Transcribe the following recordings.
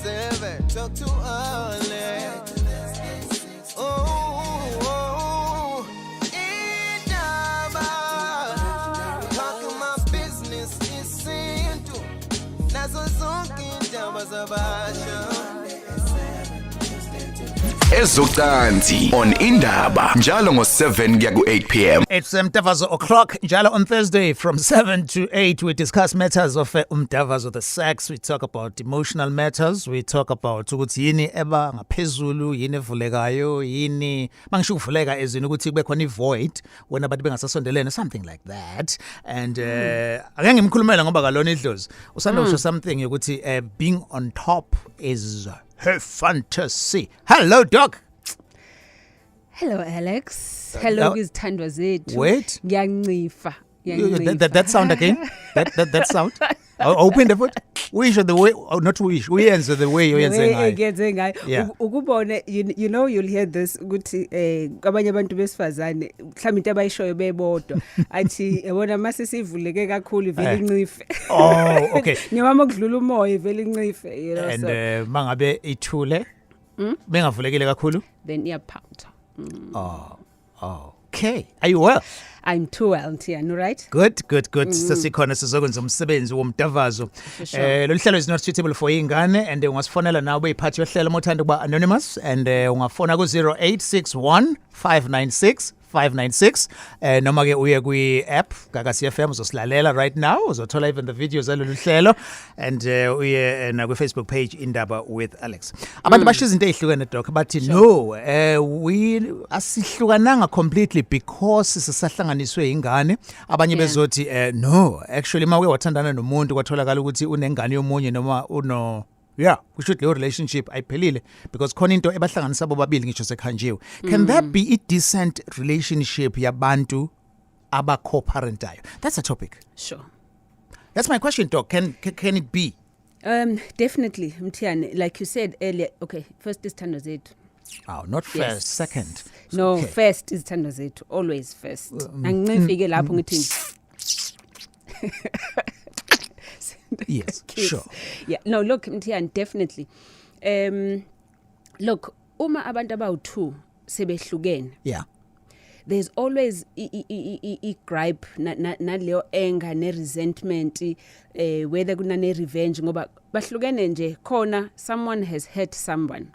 7, talk too early. Oh, Indaba, talking my business is into. Nazo zonke indaba zabasha. Ezocansi on Indaba njalo ngo7 kuya ku8 p.m. It's Umdavazo o'clock njalo on Thursday from 7 to 8 we discuss matters of Umdavazo the sex. We talk about emotional matters, we talk about ukuthi yini eba ngaphezulu, yini evulekayo, yini mangisho ukuvuleka ezini ukuthi kube khona ivoid wena abantu bengasasondelene, something like that. And ake ngimkhulumela ngoba kalona idlozi usanda kusho something ukuthi being on top is her fantasy. Hello, Doc. Hello, Alex. Hello, Izithandwa zethu. Wait. Ngiyancifa. That sound again? That sound? Open the foot. Wish the way, not wish. We answer the way you're saying. Yeah. Ukubone, you know, you'll hear this. Ukuthi abanye abantu besifazane mhlawumbe into abayishoyo bebodwa athi yabona mase sivuleke kakhulu vele incife. Oh, okay. Ngiyama ukudlula umoya vele incife, you know. And so mangabe ithule bengavulekile kakhulu then iyaphautha. Okay. Are you well? I'm too well, Tiano, right? Good. Sesikhona sizokwenza umsebenzi womdavazo. Lo hlelo is not suitable for ingane and ungasifonela nawe uyiphathi yohlelo mothanda kuba anonymous and ungafona ku 0861 596 596 noma ke uye kwi app Gagasi FM uzosilalela right now, uzothola even the videos alolu hlelo and uye na ku Facebook page Indaba with Alex. Abantu basho izinto ezihlukene doc bathi no we asihlukananga completely because sisahlanganiswe ingane. Abanye bezothi no actually mawuke wathandana nomuntu kwatholakala ukuthi unengane yomunye noma uno we should leyo relationship ayiphelile because khona into ebahlanganisa bobabili ngisho sekhanjiwe. Can that be a decent relationship yabantu aba co-parentayo? That's a topic. Sure. That's my question, Doc. Can it be? Definitely, Mtiane. Like you said earlier, okay, first is Izithandwa zethu. Oh, not first, Yes. second. No, Okay. first is Izithandwa zethu, always first. Angifike lapho ngithi Yes, kids. sure. Yeah, no, look, Mtian, definitely. Look, uma abantu abawu-2 sebehlukene, Yeah. there's always a gripe, naleyo anger, ne-resentment, whether kunane revenge, ngoba bahlukene nje, khona someone has hurt someone.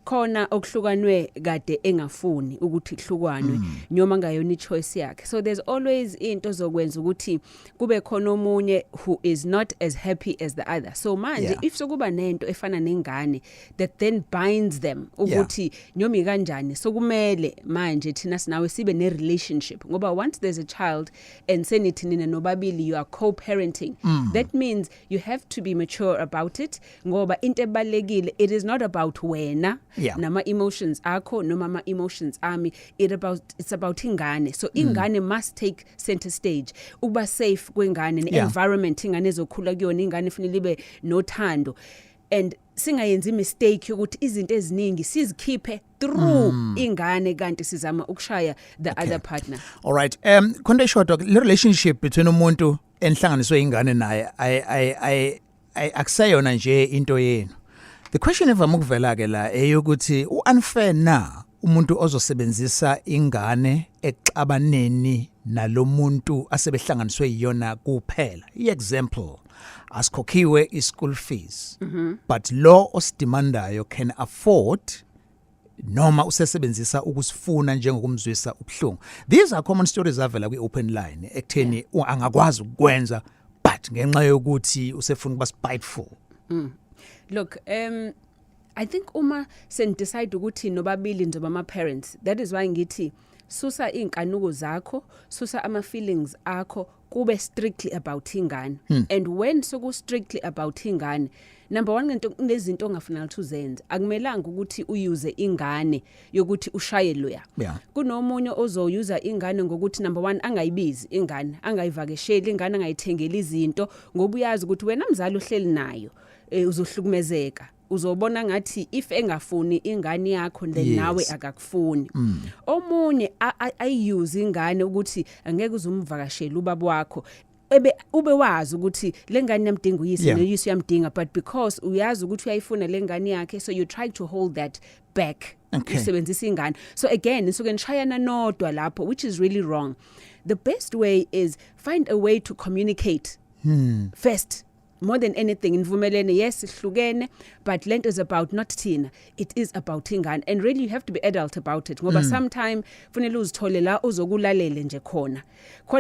Khona okuhlukanwe kade engafuni ukuthi kuhlukanwe noma ngayona ichoice yakhe. So there's always into zokwenza ukuthi kube khona omunye who is not as happy as the other. So manje if sokuba nento efana nengane that then binds them ukuthi noma ikanjani sokumele manje thina sinawe sibe ne relationship ngoba once there's a child and senithi nina nobabili you are co-parenting, that means you have to be mature about it ngoba into ebalekile, it is not about wena nama emotions akho noma ama emotions ami, it's about ingane. So ingane must take center stage ukuba safe kwengane, environment ingane ezokhula kuyona, ingane kufanele ibe nothando and singayenzi mistake ukuthi izinto eziningi sizikhiphe through ingane kanti sizama ukushaya the other partner. All right. Konde short talk, the relationship between umuntu enhlanganiswe ingane naye I akusayona nje into yenu. The question evama ukuvela ke la eyokuthi unfair na umuntu ozosebenzisa ingane exabaneni nalomuntu asebehlanganiswe yona kuphela. Example, asikhokhiwe i-school fees but lo osidemandayo can afford noma usesebenzisa ukusifuna njengokumzwisa ubhlungu. These are common stories avela kwi-open line ekutheni angakwazi ukwenza but ngenxa yokuthi usefuna ukuba spiteful. Look, I think uma sen decide ukuthi nobabili njengoba ama parents, that is why ngithi susa inkanuko zakho, susa ama feelings akho, kube strictly about ingane. And when soku strictly about ingane, number one ngento kunezinto ongafanele uzenze, akumelanga ukuthi uyuse ingane yokuthi ushaye loya. Kunomunye ozoyuza ingane ngokuthi number one angayibizi ingane, angayivakesheli ingane, angayithengeli izinto ngoba uyazi ukuthi wena mzali ohleli nayo uzohlukumezeka. Uzobona ngathi if engafuni ingane yakho then nawe akakufuni. Omunye ayuse ingane ukuthi angeke uzumvakashela ubaba wakho ube wazi ukuthi lengane yamdinga uyise noyise uyamdinga, but because uyazi ukuthi uyayifuna lengane yakhe, so you try to hold that back. Usebenzisa ingane. So again nisuke nishayana nodwa lapho, which is really wrong. The best way is find a way to communicate first. More than anything, nivumelene, yes, sihlukene, but lento is about not thina, it is about ingane, and really you have to be adult about it ngoba sometime kufanele uzithole la uzokulalele nje khona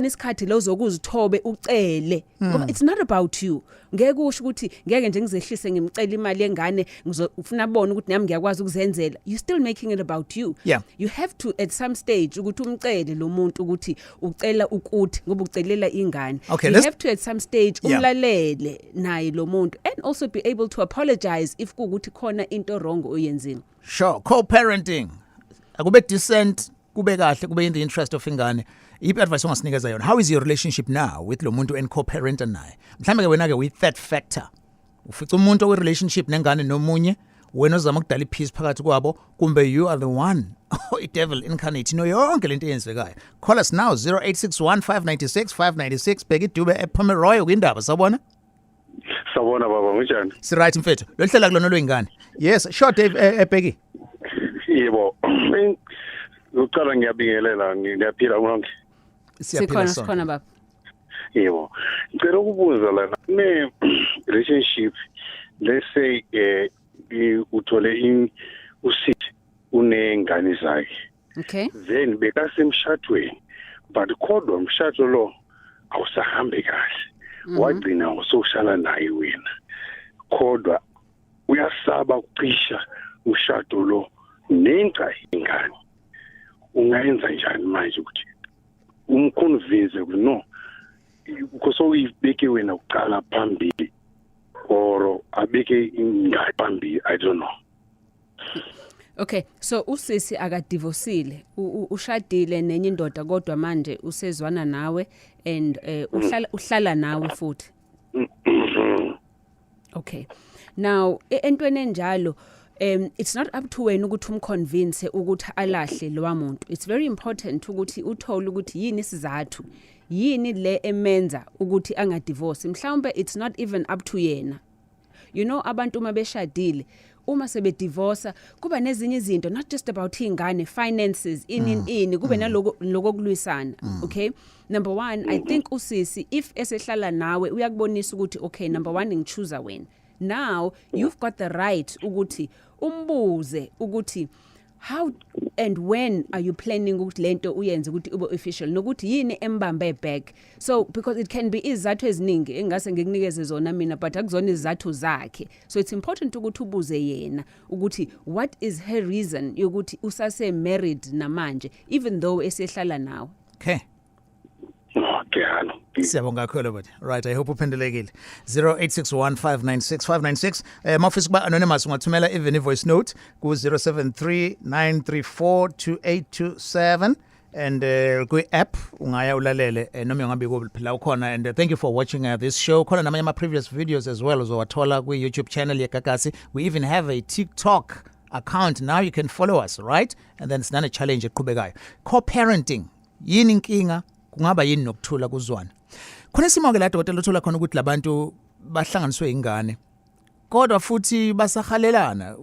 isikhathi la uzokuzithobe ucele ngoba it's not about you. Ngeke usho ukuthi ngeke nje ngizehlise ngimcela imali yengane ngizofuna bona ukuthi nami ngiyakwazi ukuzenzela. You still making it about you. You have to at some stage ukuthi umcele lo muntu ukuthi ucela ukuthi ngoba ucelela ingane. You have to at some stage umlalele naye lo muntu, and also be able to apologize if kuukuthi khona into wrong oyenzini. Sure, co-parenting akube decent, kube kahle, kube in the interest of ingane. Iphi advice ongasinikeza yona? How is your relationship now with lo muntu and co-parent naye? Mhlambe ke wena ke with that factor ufica umuntu we relationship nengane nomunye, wena uzama ukudala ipeace phakathi kwabo, kumbe you are the one devil incarnate no yonke lento eyenzekayo. Call us now 0861 596 596. Bheki Dube ePomeroy ukwindaba sabona. Sawona baba njani? Si right mfethu. Lo hlela kulona lwengane. Yes, sure Dave Bheki. Yebo. Ucala ngiyabingelela ngiyaphila ngonke. Sikhona baba. Yebo. Ngicela ukubuza lana ne relationship, let's say uthole usithi unengane zakhe. Okay. Then bekasemshadweni, but kodwa umshado lo awusahambe kahle. Wagcina usohlala naye wena. Kodwa uyasaba ukucisha umshado lo nenca ingane. Ungayenza njani manje ukuthi umconvince ukuthi no kuso uyibeke wena uqala phambili or abeke ingane phambili, I don't know. Okay, so usisi akadivorcile, ushadile nenye indoda kodwa manje usezwana nawe and uhlala nawe futhi. Okay. Now entweni enjalo it's not up to wena ukuthi umconvince ukuthi alahle lo muntu. It's very important ukuthi uthole ukuthi yini isizathu, yini le emenza ukuthi angadivorce. Mhlawumbe it's not even up to yena. You know, abantu mabeshadile uma sebe divorce kuba nezinye izinto, not just about ingane, finances, kube naloko kulwisana. Okay, number one, I think usisi if esehlala nawe uyakubonisa ukuthi okay, number one ngichoose wena. Now you've got the right ukuthi umbuze ukuthi how and when are you planning ukuthi lento uyenze ukuthi ube official nokuthi yini embambe back. So because it can be izathu eziningi engase ngikunikeze zona mina, but akuzona izathu zakhe. So it's important ukuthi ubuze yena ukuthi what is her reason yokuthi usase married namanje even though esehlala nawe. Okay. Okay, hello. Siyabonga kakhulu but right, I hope uphendelekile. 0861 596 596. Mafisa kuba anonymous ungathumela even voice note ku 073 934 2827 and ku app ungaya ulalele noma ungabe kuphila ukhona. And thank you for watching this show. Khona namanye ama previous videos as well uzowathola ku YouTube channel yeGagasi. We even have a TikTok account now, you can follow us, right? And then sinana challenge eqhubekayo. Co-parenting yini inkinga, kungaba yini nokuthula kuzwana. Khona isimo ke la dokotela uthola khona ukuthi labantu bahlanganiswe ingane kodwa futhi basahalelana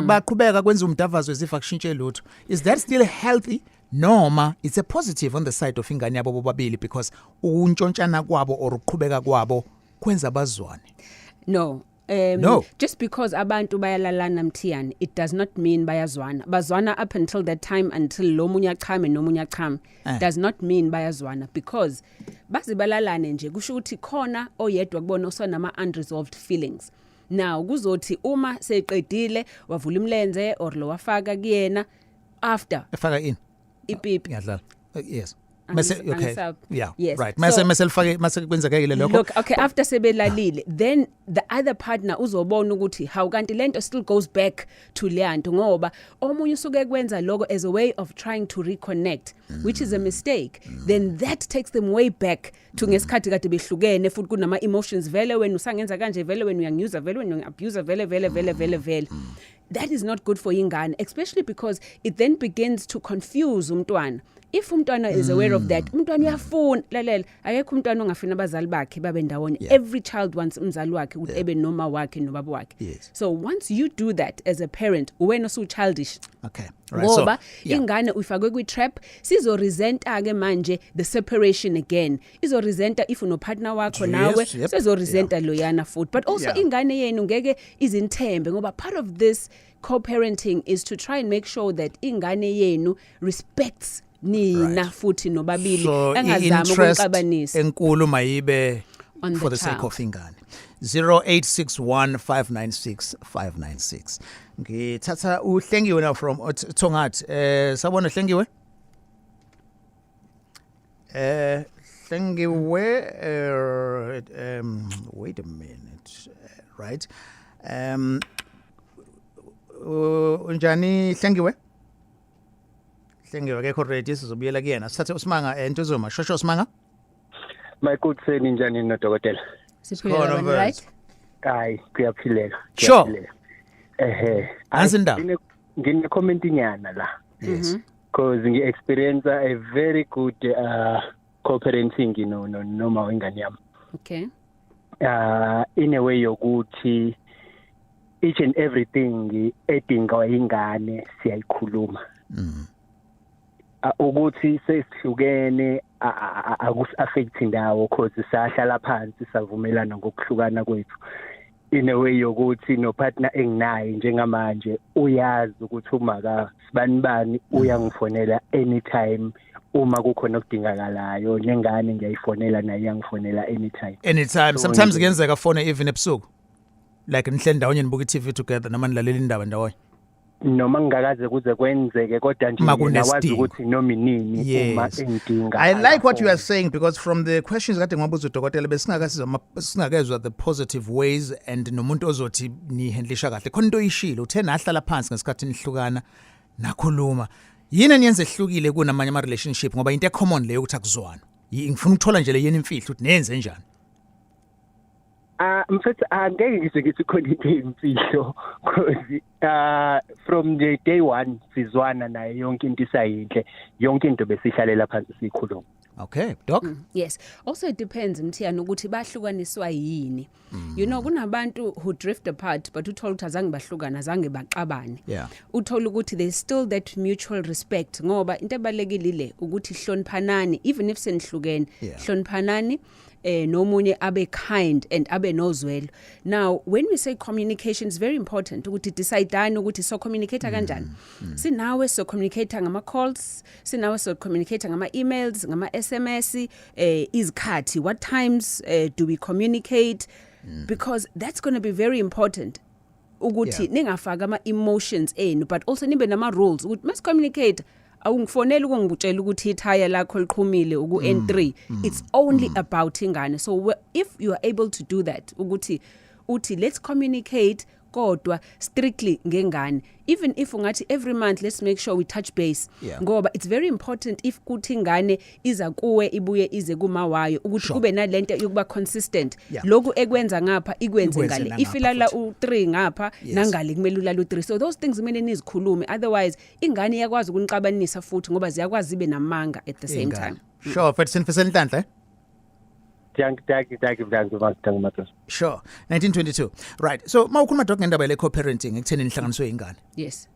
baqhubeka kwenza umdavazo ezifa kushintshe lutho. Is that still healthy? Noma it's a positive on the side of ingane yabo bobabili because untshontsana kwabo or uqhubeka kwabo kwenza bazwane? No. No. Just because abantu bayalalana mthiyani, it does not mean bayazwana. Bazwana up until that time, until lo munye achame nomunye achame. Does not mean bayazwana because bazibalalane nje kusho ukuthi khona oyedwa kubona usanama unresolved feelings. Now kuzothi uma seqedile wavula imlenze or lo wafaka kuyena after efaka in ipipi ngiyadlala yes. Okay. Yeah. Yes. Right. Mase kwenzekile lokho. Look, okay, after sebelalile, then the other partner uzobona ukuthi how kanti lento still goes back to leyanto ngoba omunye usuke kwenza lokho as a way of trying to reconnect, which is a mistake. Then that takes them way back to ngesikhathi kade behlukene futhi kunama emotions vele wena usangenza kanje vele wena uyangiuza vele wena uyabuse vele. That is not good for ingane, especially because it then begins to confuse umntwana. if umntwana is aware of that umntwana uyafuna lalela akekho umntwana ongafuna abazali bakhe babe ndawonye every child wants umzali wakhe ukuthi ebe noma wakhe nobaba wakhe so once you do that as a parent wena osu childish okay right ngoba ingane uyifakwe kwi trap sizo resenta ke manje the separation again izo resenta if uno partner wakho nawe sizo resenta loyana futhi but also ingane yenu ngeke izinthembe ngoba part of this co-parenting is to try and make sure that ingane yenu respects nina futhi nobabili engazama ukuxabanisa enkulu mayibe for the child. sake of ingane 0861596596 ngithatha uhlengiwe now from Thongathi sabona hlengiwe hlengiwe wait a minute right unjani hlengiwe kekho ready sizobuyela kuyena sithathe uSimanga Ntuzuma shosho uSimanga My good friend njani nodokotela siphila right hayi kuyaphileka sure Indaba ngine comment nyana la yes because ngi experience a very good co-parenting noma wengane yami okay in a way yokuthi each and everything edinga ingane siyayikhuluma ukuthi sesihlukene akusi-affect indawo cause sahlala phansi savumelana ngokuhlukana kwethu in a way yokuthi no partner enginaye njengamanje uyazi ukuthi uma sibani uyangifonela anytime uma kukhona okudingakalayo nengane ngiyayifonela naye yangifonela anytime sometimes kuyenzeka phone even ebusuku like nihle ndawonye nibuka iTV together noma nilalela indaba ndawonye noma ngingakaze kuze kwenzeke kodwa nje nawazi ukuthi noma inini uma engidinga I like what you are saying because from the questions kade ngiwabuza udokotela besingakezwa the positive ways and nomuntu ozothi nihandlisha kahle khona into oyishilo uthe nahlala phansi ngesikhathi nihlukana nakhuluma yini eniyenze ehlukile kunamanye ama relationship ngoba into common leyo ukuthi akuzwana ngifuna ukuthola nje le yeni imfihlo ukuthi nenze njani mfethu angeke ngithi khona into imfihlo because from the day one sizwana naye yonke into isayinhle yonke into besihlalela phansi sikhuluma okay doc yes also it depends mthiyana ukuthi bahlukaniswa yini you know kunabantu who drift apart but uthola ukuthi azange bahlukana azange baxabane uthola ukuthi there's still that mutual respect ngoba into ebalekile ile ukuthi hloniphanani even if senihlukene hloniphanani nomunye abe kind and abe nozwelo now when we say communication is very important ukuthi decide ukuthi so communicate kanjani sinawe so communicate ngama calls sinawe so communicate ngama emails ngama SMS izikhathi what times do we communicate because that's going to be very important ukuthi ningafaka ama emotions enu but also nibe nama rules ukuthi must communicate awungifonela ukungibutshela ukuthi ithaya lakho liqhumile uku N3 it's only about ingane so if you are able to do that ukuthi let's communicate kodwa strictly ngengane even if ungathi every month let's make sure we touch base ngoba it's very important if kuthi ingane iza kuwe ibuye ize kuma wayo ukuthi kube nalento yokuba consistent lokhu ekwenza ngapha ikwenze ngale if ilala u3 ngapha nangale kumele ulala u3 so those things kumele nizikhulume otherwise ingane iyakwazi ukunixabanisa futhi ngoba ziyakwazi ibe namanga at the same time sure but sinifisela inhlanhla Sure 1922 right so mawukhuluma doc ngendaba le co-parenting ekutheni nihlanganiswe ingane yes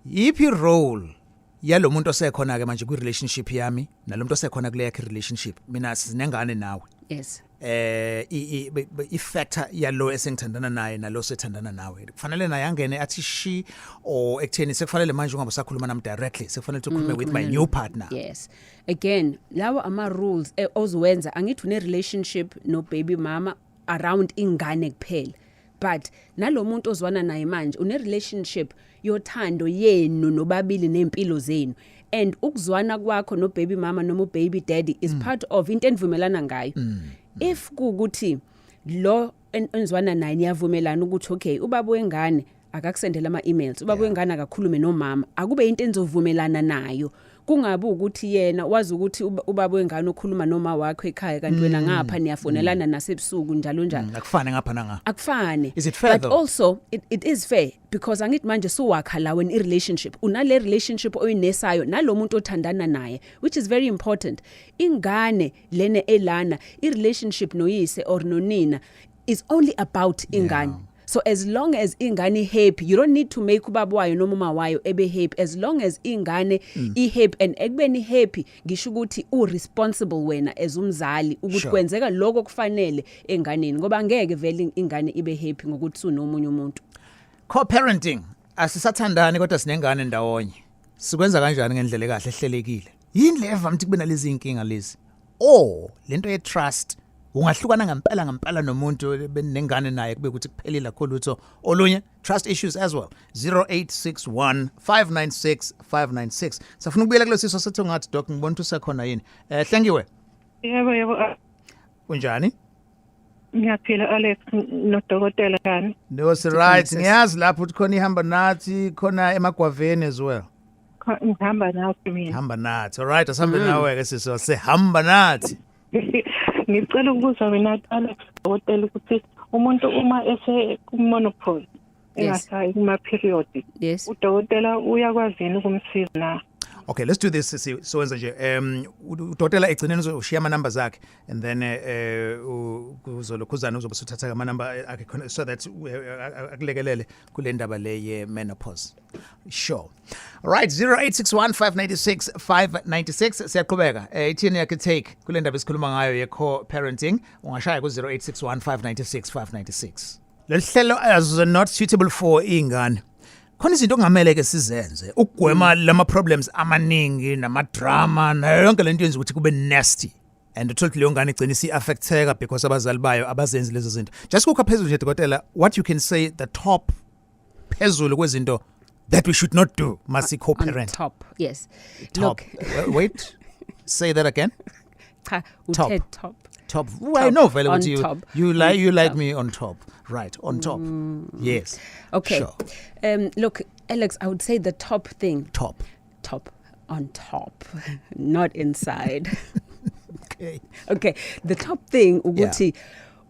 yipi role yalomuntu osekhona ke manje kwi relationship yami nalomuntu osekhona kule yakhe relationship mina sinengane nawe yes i-factor yalo esengithandana naye nalo sethandana nawe kufanele naye angene athi she or ekutheni sekufanele manje ngoba sakhuluma nami directly sekufanele ukukhuluma with my new partner yes again lawo ama rules oziwenza angithi une relationship no baby mama around ingane kuphela but nalomuntu ozwana naye manje une relationship yothando yenu nobabili nempilo zenu and ukuzwana kwakho no baby mama noma baby daddy is part of into enivumelana ngayo if kuukuthi lo enzwana naye niyavumelana ukuthi okay ubaba wengane akakusendela ama emails ubaba wengane akakhulume nomama akube into enizovumelana nayo kungabi ukuthi yena wazi ukuthi ubaba wengane ukhuluma noma wakho ekhaya kanti wena ngapha niyafonelana nasebusuku njalo njalo. Akufane ngapha nanga. Akufane. Is it fair but though? Also it is fair because angithi manje suwakha la when relationship unale relationship oyinesayo nalomuntu othandana naye, which is very important. Ingane lene elana relationship noyise or nonina is only about ingane. So as long as ingane happy, you don't need to make ubaba wayo noma mama wayo ebe happy. As long as ingane happy and ekubeni happy, ngisho ukuthi responsible wena as umzali ukuthi kwenzeka lokho kufanele enganeni ngoba angeke vele ingane ibe happy ngokuthi unomunye umuntu. Co-parenting asisathandani kodwa sinengane ndawonye. Sikwenza kanjani ngendlela ekahle ehlelekile? Yini le evamthi kube nalezi inkinga lezi? Lento ye trust ungahlukana ngempela nomuntu benengane naye kube ukuthi kuphelile lakho lutho olunye trust issues as well. 0861 596 596. Safuna ukubuyela kulesi siso sethu ngathi doc ngibona ukuthi usekhona yini. Hlengiwe. Yebo. Unjani? Ngiyaphila Alex nodokotela kani. No sir, right. Ngiyazi lapho ukuthi khona ihamba nathi khona emagwaveni as well. Ngihamba nathi mina. Hamba nathi. All right, asambe nawe ke siso sehamba nathi. Ngicela ukubuza mina Alex dokotela ukuthi umuntu uma ese kumonopause engasayi kuma period. Yes. Udokotela uyakwazi ukumsiza na? Okay, let's do this. So wenza nje udokotela egcineni uzoshiya ama numbers akhe and then uzolokhuzana uzobe usuthatha ama number akhe so that akulekelele kule ndaba le ye menopause. Sure. All right, 0861 596 596 siyaqhubeka. Ithini yakhe take kule ndaba esikhuluma ngayo ye co-parenting ungashaya ku 0861 596 596. Lehlelo as not suitable for ingane. Khona izinto ongamele ke sizenze ukugwema lama problems amaningi nama drama nayo yonke lento yenza ukuthi kube nasty and uthola leyo ngane igcina isi affecteka because abazali bayo abazenzi lezo zinto. Just kukho phezulu nje dokotela, what you can say the top phezulu kwezinto that we should not do must co-parent. Top, yes. Top. Wait, say that again. Top. Top. Well, I know very on what you top. you like me on top. Right, on top. Yes. Okay. Sure. Look, Alex, I would say the top thing. Top. On top, not inside. Okay. The top thing ukuthi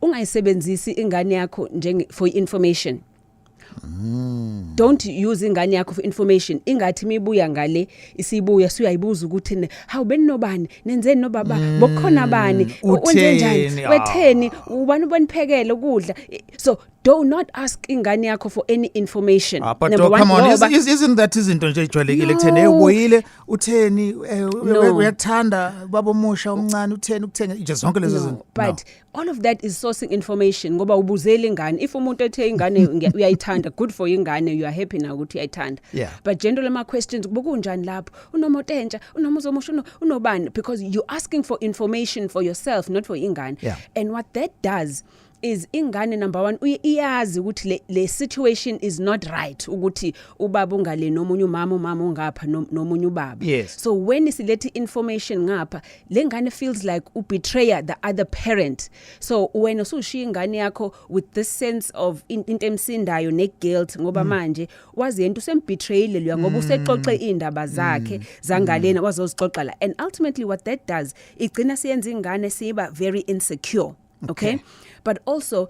ungayisebenzisi ingane yakho for information. Don't use ingane yakho for information. Ingathi mibuya ngale isibuya suyayibuza ukuthi hawu beninobani nenzeni nobaba bokukhona bani wenze njani wetheni ubani ubaniphekele ukudla. So do not ask ingane yakho for any information. But come on, isn't that izinto nje ijwayelekile kutheni uboyile utheni uyathanda baba omusha omncane utheni ukuthenga just zonke lezo zinto. But all of that is sourcing information ngoba ubuzela ingane. If umuntu ethe ingane uyayithanda, good for ingane, you are happy now ukuthi uyayithanda. But generally ama questions kubukunjani lapho unomoto entsha unomuzomusha unobani, because you asking for information for yourself, not for ingane. And what that does is ingane number one iyazi ukuthi le situation is not right ukuthi ubaba ungale nomunye umama ungapha nomunye ubaba. So when isilethi information ngapha lengane feels like ubetray the other parent. So when usushiya ingane yakho with this sense of into emsindayo ne guilt ngoba manje wazi yena usembethrayile lo ngoba usexoxe indaba zakhe zangalena wazozixoxa la, and ultimately what that does igcina siyenza ingane siba very insecure. Okay? But also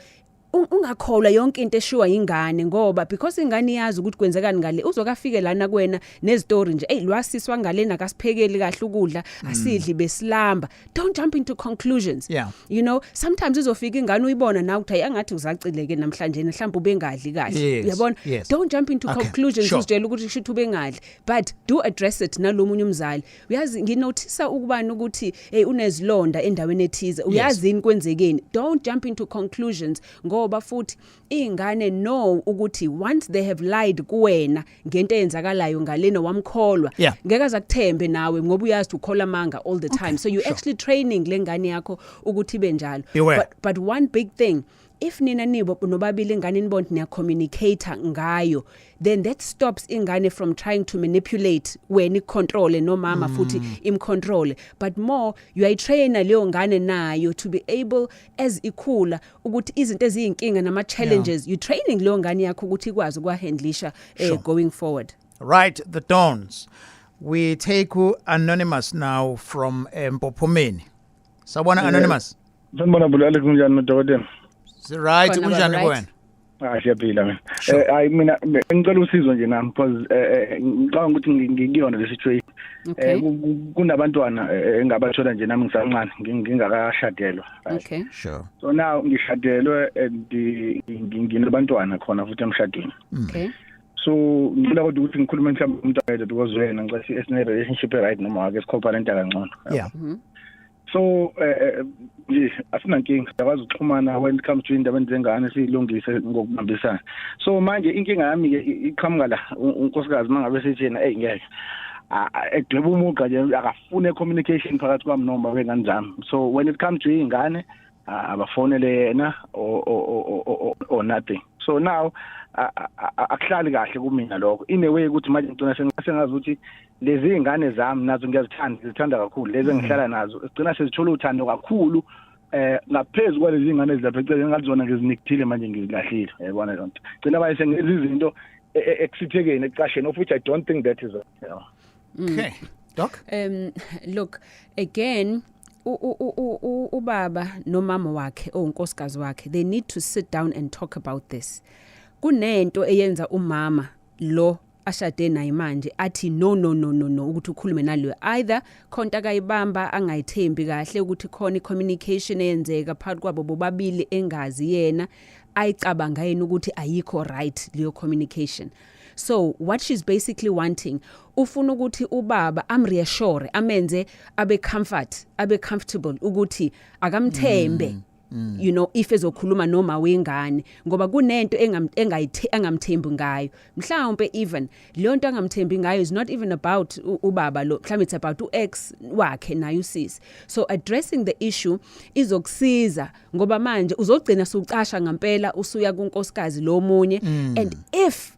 ungakholwa yonke into eshiwa ingane ngoba because ingane yazi ukuthi kwenzekani ngale uzokafike lana kwena nezistory nje lwasiswa ngalena akasiphekeli kahle ukudla asidli besilamba. Don't jump into conclusions. You know, sometimes uzofika ingane uyibona na ukuthi angathi uzacileke namhlanje mhlawumbe ubengadli kahle. Uyabona? Don't jump into conclusions uzitshela ukuthi kushuthi ubengadli, but do address it nalomunye umzali. Uyazi nginothisa ukubani ukuthi unezilonda endaweni ethize uyazini kwenzekeni. Don't jump into conclusions ngoba futhi ingane know ukuthi once they have lied kuwena ngento eyenzakalayo ngalena wamkholwa ngeke azakuthembe nawe ngoba uyazi ukhola manga all the time. So you actually training lengane yakho ukuthi benjalo. But one big thing, if nina nibo nobabili ingane nibona niya communicate ngayo, then that stops ingane from trying to manipulate when control no mama futhi control, but more you are trainer leyo ngane nayo to be able as ikhula ukuthi izinto eziyinkinga nama challenges you training leyo ngane yakho ukuthi ikwazi ukwahandlisha going forward. Right, the dawns. We take Anonymous now from Mpophomeni. Sabona Anonymous. Sanibona bulu Alex kunjani nodokotela? Right, Khona, kunjani right. kuwena? Siyaphila mina. Hayi mina ngicela usizo nje nami because ngicabanga ukuthi ngikuyona le situation. Okay. Kunabantwana engabathola nje nami ngisancane ngingakashadelwa. Okay. Sure. So now ngishadelwe and nginabantwana khona futhi emshadweni. Okay. So ngicela kodwa ukuthi ngikhulume mhlawumbe umuntu ayedwa because wena ngicathi esine relationship right noma ake sikhophalenta kangcono. Yeah. So nje asinankinga siyakwazi ukuxhumana when it comes to indaba enzengane silungise ngokubambisana. So manje inkinga yami ke iqhamuka la unkosikazi mangabe sithi yena ngeke edweba umuqa nje akafune communication phakathi kwami noma wengane zami. So when it comes to ingane abafonele yena or nothing. So now akuhlali kahle kumina lokho in a way ukuthi manje ngicina sengazi ukuthi lezi ingane zami nazo ngiyazithanda kakhulu lezi engihlala nazo sigcina sezithola uthando kakhulu ngaphezulu kwalezi ingane ezilapha eceleni ngalizona ngezinikithile manje ngizilahlile yabona lonto gcina bayise ngezi izinto ekusithekeni ecasheni of which I don't think that is Okay. Doc? Look, again, ubaba nomama wakhe onkosikazi wakhe, they need to sit down and talk about this. Kunento eyenza umama lo ashade naye manje athi no ukuthi ukhulume nalo either khonta kayibamba angayithembi kahle ukuthi khona communication eyenzeka phakathi kwabo bobabili engazi yena ayicabanga yena ukuthi ayikho right leyo communication. So what she's basically wanting ufuna ukuthi ubaba amreassure amenze abe comfortable ukuthi akamthembe you know if ezokhuluma noma wengane ngoba kunento engamthembi ngayo mhlawumbe even leyo nto angamthembi ngayo is not even about ubaba lo mhlawumbe it's about uex wakhe naye usisi. So addressing the issue izokusiza ngoba manje uzogcina sucasha ngempela usuya kunkosikazi lo munye and if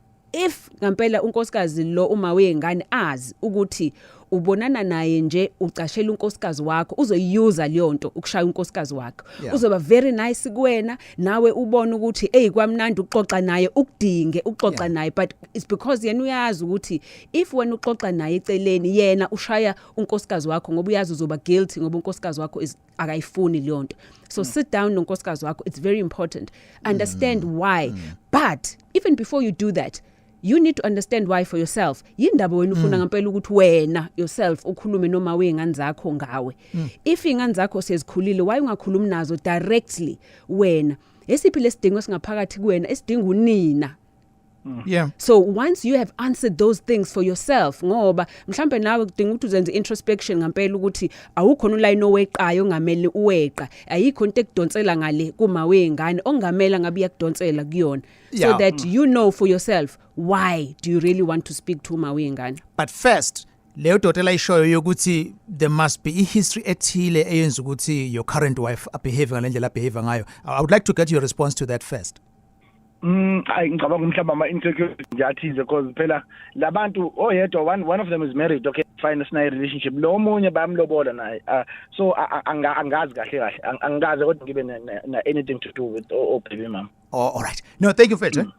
ngempela unkosikazi lo uma wengane azi ukuthi ubonana naye nje ucashela unkosikazi wakho uzoyuza leyo nto ukushaya unkosikazi wakho uzoba very nice kuwena nawe ubone ukuthi kwamnandi uxoxa naye ukudinge uxoxa naye but it's because yena uyazi ukuthi if wena uxoxa naye eceleni yena ushaya unkosikazi wakho ngoba uyazi uzoba guilty ngoba unkosikazi wakho akayifuni leyo nto. So sit down nonkosikazi wakho, it's very important, understand why but even before you do that you need to understand why for yourself. Yindaba wena ufuna ngempela ukuthi wena yourself ukhulume noma wengane zakho ngawe. If ingane zakho sezikhulile why ungakhulumi nazo directly wena? Esiphi lesidingo singaphakathi kuwena esidinga unina? Yeah. So once you have answered those things for yourself ngoba mhlambe nawe kudinga ukuthi uzenze introspection ngempela ukuthi awukhona uline oweqayo ongameli uweqa ayikho into ekudonsela ngale kuma wengane ongamela ngabe yakudonsela kuyona so that you know for yourself why do you really want to speak to uma wengane. But first leyo dotela ishoyo yokuthi there must be a history ethile eyenza ukuthi your current wife behave ngalendlela behave ngayo. I would like to get your response to that first. Ngicabanga mhlawumbe ama insecurity njathize because phela labantu oyedwa one of them is married, okay fine sina relationship lo munye bamlobola naye so angazi kahle angazi kodwa ngibe na anything to do with baby mama. All right, no thank you Fethu.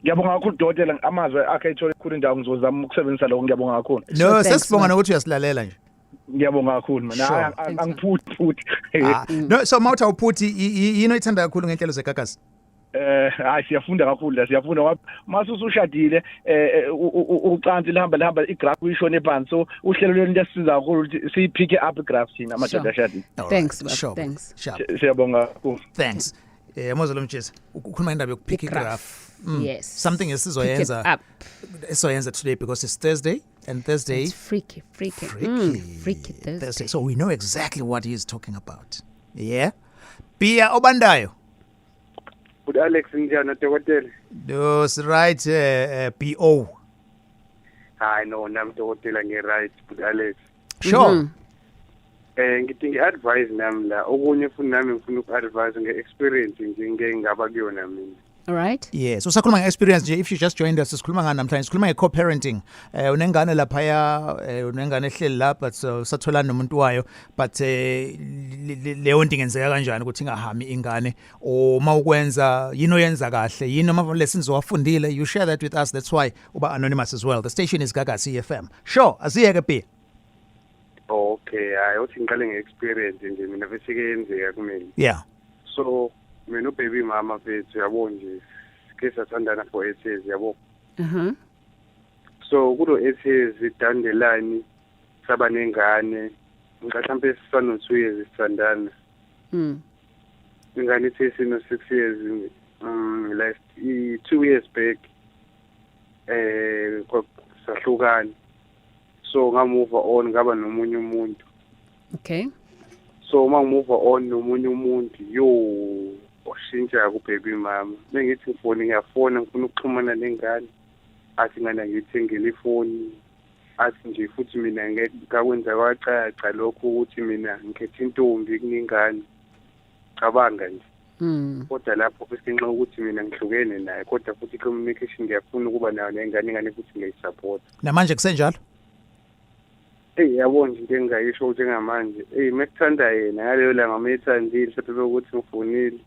Ngiyabonga kakhulu Dotela amazwe akhe ethola ikhulu indawo ngizozama ukusebenzisa lokho ngiyabonga kakhulu. No sesibonga ukuthi uyasilalela nje. Ngiyabonga kakhulu mina angiphuthi futhi. No so mawutha uphuthi yini oyithanda kakhulu ngenhlelo zegagasi? Siyafunda kakhulu la siyafunda ngoba masusu ushadile ucansi lihamba igraph uyishone phansi so uhlelo lweni liyasiza kakhulu ukuthi siyipick up igraph sina amadoda ashadile. Thanks sure. Thanks. Siyabonga kakhulu. Thanks. Mozolo Mtshisi ukhuluma indaba yokupick igraph. Yes. Something esizoyenza today because it's Thursday and Thursday it's freaky Thursday. So we know exactly what he is talking about. Yeah. Pia Obandayo. Good Alex njani dokotela? That's right BO. Hayi no nami dokotela ngi-right good Alex. Sure. Ngithi ngi-advise nami la okunye futhi nami ngifuna uku-advise nge-experience nje ngeke ngaba kuyona mina. All right. Yes, usakhuluma nge-experience nje. If you just joined us, sikhuluma ngani namhlanje? Sikhuluma nge-co-parenting. Unengane laphaya, unengane ehleli la, but satholana nomuntu wayo, but leyo nto ingenzeka kanjani ukuthi ingahami ingane, uma ukwenza yini oyenza kahle, yini ama lessons owafundile. You share that with us. That's why uba anonymous as well. The station is Gaga CFM. Sure, asiyeke P. Okay, hayi uthi ngiqale nge-experience nje mina bese kuyenzeka kumina. Yeah. So mina ubaby mama bethu yabo nje ke sathandana for 8 years yabo. So kulo 8 years idandelani saba nengane mhlawumbe sisano 2 years sithandana. Ingane isino 6 years last 2 years back sahlukana. So ngamove on ngaba nomunye umuntu. Okay. So move on nomunye umuntu yo oshintsha ku baby mama. Mengithi ngifoni ngiyafona ngifuna ukuxhumana nengane. Athi ngana ngithengele ifoni. Athi nje futhi mina ngakwenza kwacaca lokho ukuthi mina ngikhethe intombi kuningane. Cabanga nje. Kodwa lapho besinxa ukuthi mina ngihlukene naye kodwa futhi communication ngiyafuna ukuba nayo nengane futhi ngiyisupport. Namanje kusenjalo? Yabona into engayisho njengamanje mekuthanda yena ngaleyo langa mayithandile mhlawumbe ukuthi ngifonile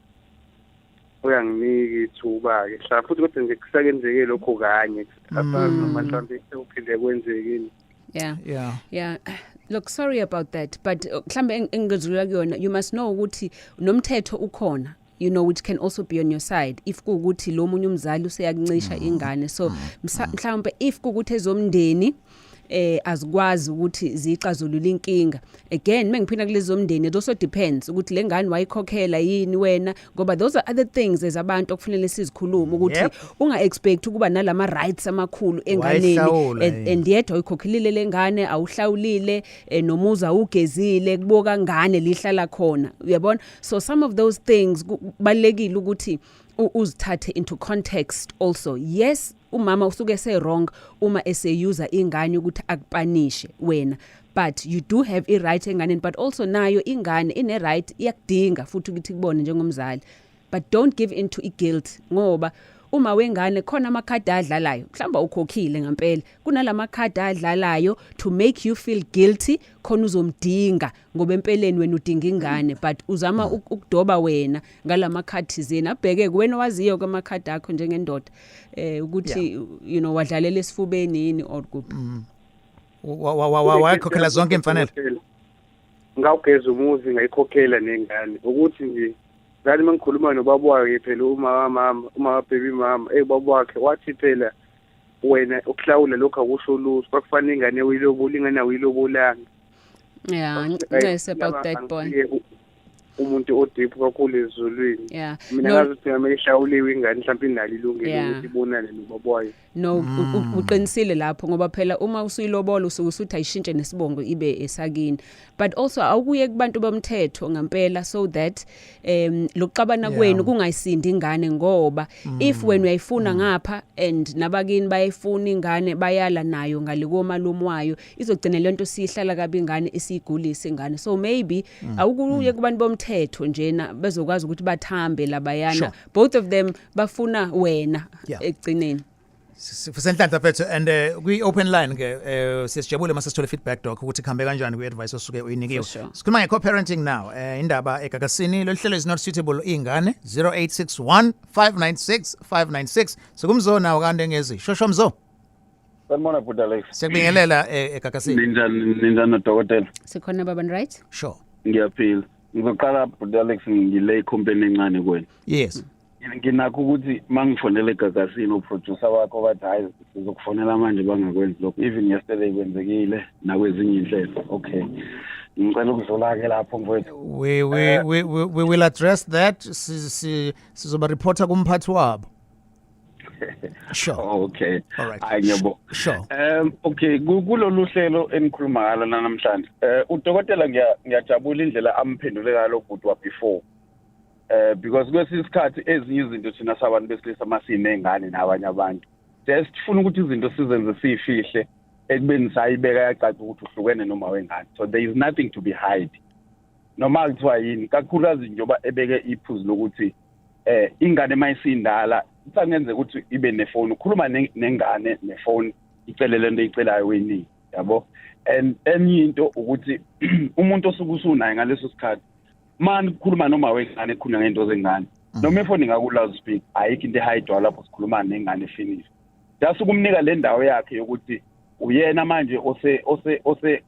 uyanginika ithuba ke hla futhi kodwa nje kusakenzeke lokho kanye afana mhlawumbe ukuphinde kwenzekini. Yeah. Look, sorry about that, but mhlambe engizulula kuyona, you must know ukuthi nomthetho ukhona, you know, which can also be on your side if kuukuthi lo munye umzali useyakuncisha ingane. So mhlawumbe if kuukuthi ezomndeni azikwazi ukuthi zixazulule inkinga. Again, mengiphinda kulezo mndeni, it also depends ukuthi lengane wayikhokhela yini wena, ngoba those are other things as abantu okufanele sizikhuluma ukuthi unga expect ukuba nalama rights amakhulu enganeni and yet uyikhokhelile lengane awuhlawulile nomuza ugezile kuboka ngane lihlala khona, uyabona. So some of those things balekile ukuthi uzithathe into context also. Yes, umama usuke se wrong uma eseyuza ingane ukuthi akupanishe wena, but you do have a right enganeni, but also nayo ingane ine right iyakudinga futhi ukuthi kubone njengomzali. But don't give into guilt, ngoba uma wengane khona amakhadi adlalayo mhlamba ukhokhile ngempela, kunalama khadi adlalayo to make you feel guilty khona uzomdinga ngoba empeleni wena udinga ingane, but uzama ukudoba wena ngalama khadi zena abheke wena waziyo kwama khadi akho njengendoda ukuthi you know wadlalela esifubeni yini or kuphi. Wakhokhela zonke imfanelo. Ngawugeza umuzi ngayikhokhela nengane ukuthi nje ngani mangikhuluma nobaba wakhe phela uma baby mama baba wakhe wathi phela wena ukuhlawula lokho akusho lutho, kwakufanele ingane uyilobula ingane uyilobolanga. Yeah, nice about that boy. Umuntu odeep kakhulu ezulwini. Mina ngathi ngameshawuliwe ingane mhlawumbe inali ilungelo ukuthi ibonane nobaba wayo. No, uqinisile lapho ngoba phela uma usuyilobola usuthi ayishintshe nesibongo ibe esakini. But also awukuye kubantu bomthetho ngempela so that lokuxabana kwenu kungayisindi ingane, ngoba if wena uyayifuna ngapha and nabakini bayifuna ingane bayala nayo ngalikomalumo wayo izogcina lento sihlala kabi ingane isiyigulisa ingane. So maybe awukuye kubantu bomthetho njena bezokwazi ukuthi bathambe labayana. Both of them bafuna wena ekugcineni. Sisenhlanhla mfethu and kwi open line ke sisijabule masesithole feedback doc ukuthi khambe kanjani kwi advice osuke uyinikiwe. Sikhuluma nge co-parenting now. Indaba egagasini lo hlelo is not suitable ingane 0861596596 sikumzona ukande ngezi shosho mzo. Sanibona bhuda Alex. Siyakubingelela egagasini. Ninjani dokotela? Sikhona baba right? Sure. Ngiyaphila. Ngizoqala bhuda Alex ngile company encane kwena. Yes. Nginakho ukuthi mangifonele egagasini uproducer wakho bathi hayi sizokufonela manje bangakwenzi lokho, even yesterday kwenzekile nakwezinye inhlelo. Okay, ngicela ukudlula ke lapho mfowethu. We will address that. Sizoba reporter kumphathi wabo. Sure. Okay. All right. Ayebo. Sure. Okay, kulolu hlelo enikhuluma ngalo namhlanje. Udokotela ngiyajabula indlela amphendule ngalo bhuti wa before. Because kwesisikhathi ezinye izinto thina sabantu besilisa masinengane nabanye abantu sifuna ukuthi izinto sizenze sifihle ekubeni sayibeka yacaca ukuthi uhlukene noma wengane, so there is nothing to be hide noma kuthiwa yini, kakhulukazi njengoba ebeke iphuzu lokuthi ingane mayisindala kufanele ukuthi ibe nefoni ukhuluma nengane nefoni icelele into icelayo weningi yabo and enye into ukuthi umuntu osukusunayo ngaleso sikhathi man kukhuluma noma wengane ekhuluma ngento zengane noma ifoni ngakulazi speak ayikho into ehayidwa lapho sikhuluma nengane finish just ukumnika le ndawo yakhe yokuthi uyena manje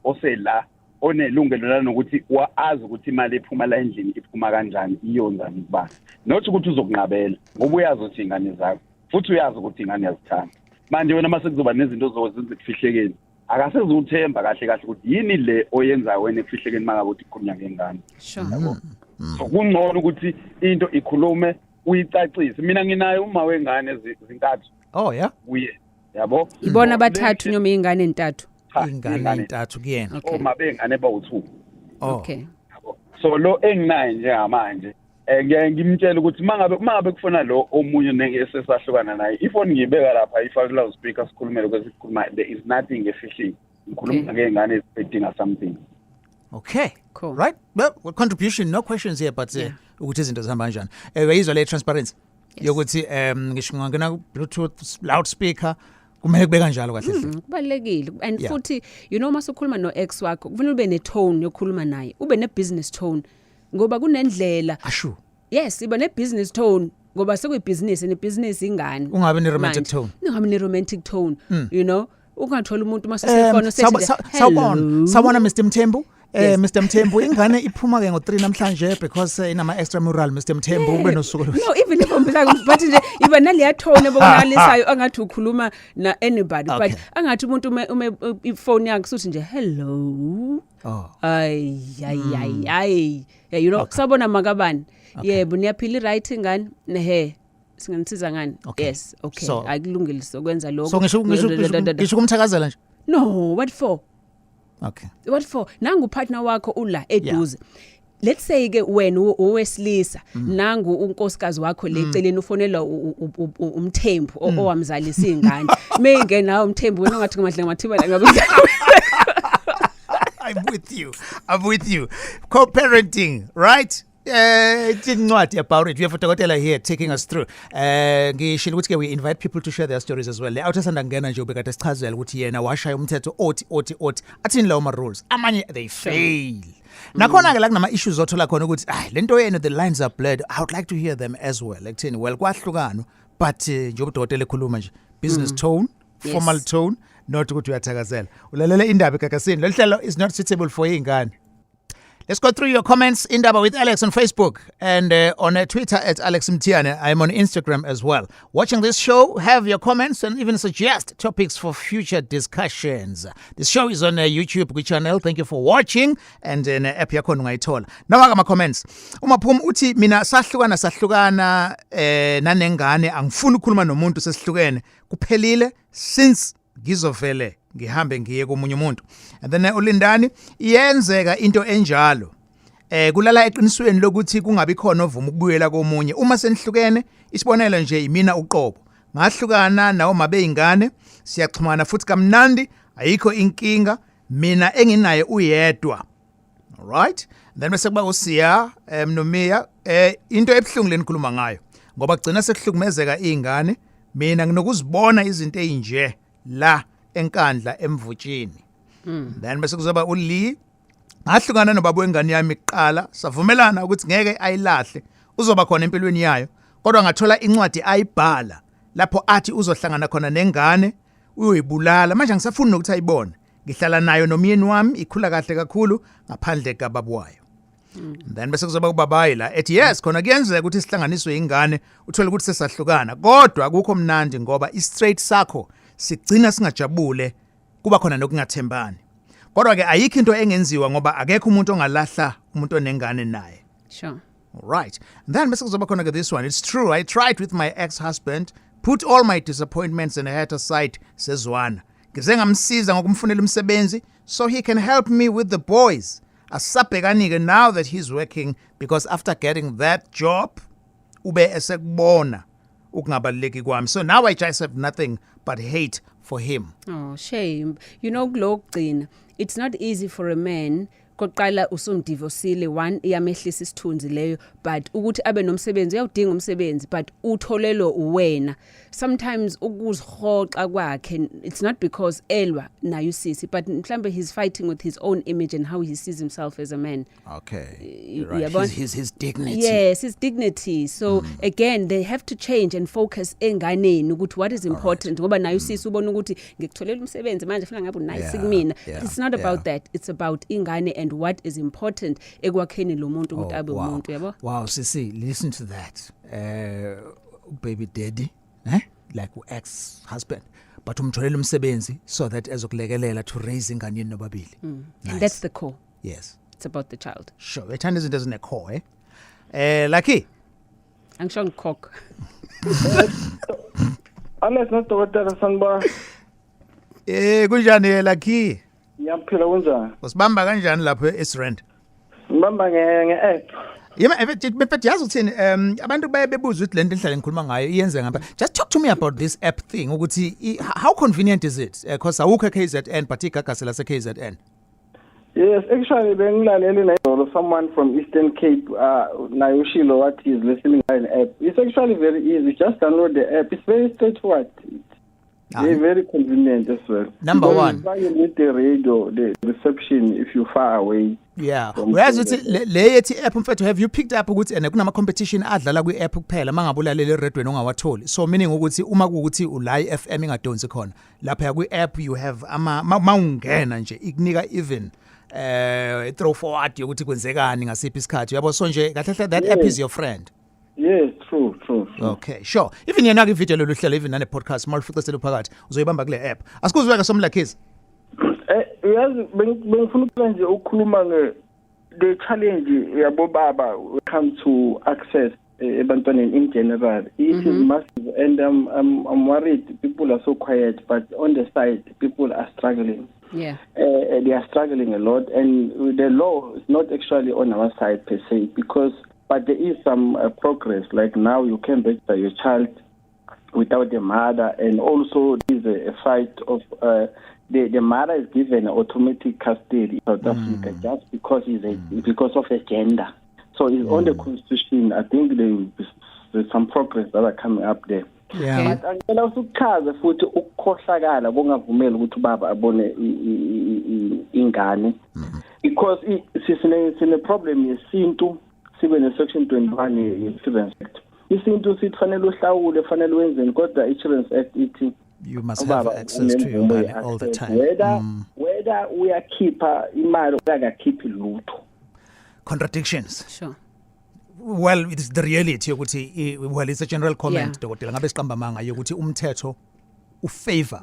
ose la onelungelo lanokuthi waazi ukuthi imali ephuma la endlini iphuma kanjani iyonzani kuba not ukuthi uzokunqabela ngoba uyazi ukuthi ingane zakho futhi uyazi ukuthi ingane yazithanda manje wena mase kuzoba nezinto ozozenza kufihlekeni akasezuthemba kahle ukuthi yini le oyenza wena kufihlekeni makabe uthi kukhulunywa ngengane sure so kungcono ukuthi into ikhulume uyicacise mina nginayo uma wengane zintathu oh yeah uye yabo ibona abathathu noma ingane entathu ingane entathu kuyena uma bengane bawu2 okay so lo enginayo njengamanje ngimtshela ukuthi mangabe kufuna lo omunye nengesesahlukana naye ifoni ngibeka lapha ifake la speaker sikhulumele ukuthi sikhuluma there is nothing efishing ngikhuluma ngengane expecting something okay cool right well what contribution no questions here but ukuthi izinto zihamba kanjani uyizwa le transparency yokuthi ngisho ngangena ku bluetooth loudspeaker kumele kube kanjalo kahle kubalekile and futhi you know masukhuluma no ex wakho kufanele ube ne tone yokukhuluma naye ube ne business tone ngoba kunendlela ashu yes iba ne business tone ngoba sekuyibusiness ne business ingane ungabe ne romantic tone ungabe ne romantic tone you know ungathola umuntu masesefona sawubona Mr Mthembu Mr Mthembu ingane iphuma ke ngo3 namhlanje because inama extramural Mr Mthembu ube nosuku no even if umbizaka but nje iba naliya tone ebonalisayo angathi ukhuluma na anybody but angathi umuntu ume ifone yakhe uthi nje hello ay you know sabona makabani yebo niyaphila right ingane nehe singanisiza ngani yes okay akulungile sokwenza lokho so ngisho kumthakazela nje no what for okay what for nangu partner wakho ula eduze let's say ke wena owesilisa nangu unkosikazi wakho leceleni ufonela umthembu owamzalisa ingane menge nawe umthembu wena ngathi ngamadle ngamathiba ngabe I'm with you co-parenting right incwadi about it we have udokotela here taking us through ngishilo ukuthi ke we invite people to share their stories as well le awuthanda ngena nje ubekade sichazela ukuthi yena washaya umthetho othi athini lawo ma rules amanye they fail nakhona ke la kunama issues othola khona ukuthi lento yena the lines are blurred I would like to hear them as well ekuthini well kwahlukana but nje ubudokotela ekhuluma nje business tone formal tone not ukuthi uyathakazela ulalela indaba ekakasini lo hlelo is not suitable for ingane. Let's go through your comments. Indaba with Alex on Facebook and on Twitter at Alex Mtiane. I'm on Instagram as well. Watching this show, have your comments and even suggest topics for future discussions. This show is on YouTube channel. Thank you for watching. And in app yakho ungayithola. Nawa ama comments. Umaphum uthi mina sahlukana nanengane angifuni ukukhuluma nomuntu sesihlukene. Kuphelile since ngizovele ngihambe ngiye komunye umuntu. And then uLindani iyenzeka into enjalo kulala eqinisweni lokuthi kungabi khona ovuma ukubuyela komunye uma senihlukene isibonelo nje imina uqobo ngahlukana nawo mabe ingane siyaxhumana futhi kamnandi ayikho inkinga mina enginaye uyedwa alright then bese kuba usiya nomia into ebhlungu lenikhuluma ngayo ngoba gcina sekuhlukumezeka izingane mina nginokuzibona izinto ezinje la enkandla emvutshini then bese kuzoba uLi ngahlukana nobaba wengane yami iqala savumelana ukuthi ngeke ayilahle uzoba khona empilweni yayo kodwa ngathola incwadi ayibhala lapho athi uzohlangana khona nengane uyoyibulala manje ngisafuna ukuthi ayibone ngihlala nayo nomyeni wami ikhula kahle kakhulu ngaphandle kababa wayo then bese kuzoba kubabayi la ethi yes khona kuyenzeka ukuthi sihlanganiswe ingane uthole ukuthi sesahlukana kodwa akukho mnandi ngoba i-straight sakho sigcina singajabule kuba khona nokungathembani kodwa ke ayikho into engenziwa ngoba akekho umuntu ongalahla umuntu onengane naye sure all right and then bese kuzoba khona ke this one it's true I tried with my ex-husband put all my disappointments and hurt aside sezwana ngize ngamsiza ngokumfunela umsebenzi so he can help me with the boys asabhekanike now that he's working because after getting that job ube esekubona ukungabaleki kwami so now I just have nothing but hate for him. Oh shame you know kulogcina it's not easy for a man koqala usumdivorceile one iyamehlisa isithunzi leyo but ukuthi abe nomsebenzi uyawudinga umsebenzi but utholelo uwena sometimes ukuzihoxa kwakhe it's not because elwa nayo usisi but mhlambe he's fighting with his own image and how he sees himself as a man. Okay, right. His dignity. Yes, his dignity. So again they have to change and focus enganeni ukuthi what is important ngoba nayo usisi ubona ukuthi ngikutholela umsebenzi manje funa ngabe nice kumina. It's not about that, it's about ingane and what is important ekwakheni lo muntu ukuthi abe umuntu yabo. Wow, sisi, listen to that. Baby daddy, like ex-husband, but umtholela umsebenzi so that ezokulekelela to raise ingane nobabili. Nice. And that's the core. Yes. It's about the child. Sure. Ethanda izinto ezine-core, Lucky. Angisho ngikhokha. Alex nodokotela sanibona. Kunjani Lucky? Ngiyaphila kunjani? Usibamba kanjani lapho eSrand? Ngibamba nge-app. Befethu yazi uthini abantu bebuza ukuthi lento enhlale ngikhuluma ngayo iyenze ngapha. Just talk to me about this app thing ukuthi how convenient is it? Because awukho KZN but igagasela se KZN. Yes, actually bengilalele nayo someone from Eastern Cape nayo shilo what is listening by an app. It's actually very easy. Just download the app. It's very straightforward. Very convenient as well. Number one. You need the radio, the reception if you're far away. Yeah. Whereas le app mfethu have you picked up ukuthi kunama competition adlala kwi app kuphela mangabe ulalele eredweni ongawatholi. So meaning ukuthi uma kuukuthi ulay FM ingadonsi khona. Lapha kwi app you have mawungena nje ikunika even throw forward yokuthi kwenzekani ngasiphi isikhathi. Yabo so nje kahle that app is your friend. Yes, true. Okay, sure. Even yena ke video lolu hlelo even nane podcast malificisele phakathi uzoyibamba kule app. Asikuzweke somlakhizi. Uyazi bengifuna nje ukukhuluma the challenge yabo baba when it comes to access ebantwaneni in general. It is massive and I'm worried people are so quiet but on the side people are struggling. Yeah. They are struggling a lot and the law is not actually on our side per se but there is some progress. Like now you can register your child without the mother, and also there is a fight of the mother is given automatic custody in South Africa just because because of a gender. So it's on the constitution. I think there's some progress that are coming up there. Yeah. But angela ukuchaza futhi ukukhohlakala bongavumela ukuthi ubaba abone ingane because sine problem yesintu sibe ne section 21 ye-Children's Act. Isintu sifanele uhlawule fanele wenzeni kodwa i-Children's Act ithi you must have access to your money all the time. Whether uyakhipha imali uyakakhiphi lutho. Contradictions. Sure. Well, it's the reality yokuthi well it's a general comment dokotela ngabe siqamba manga yokuthi umthetho ufavor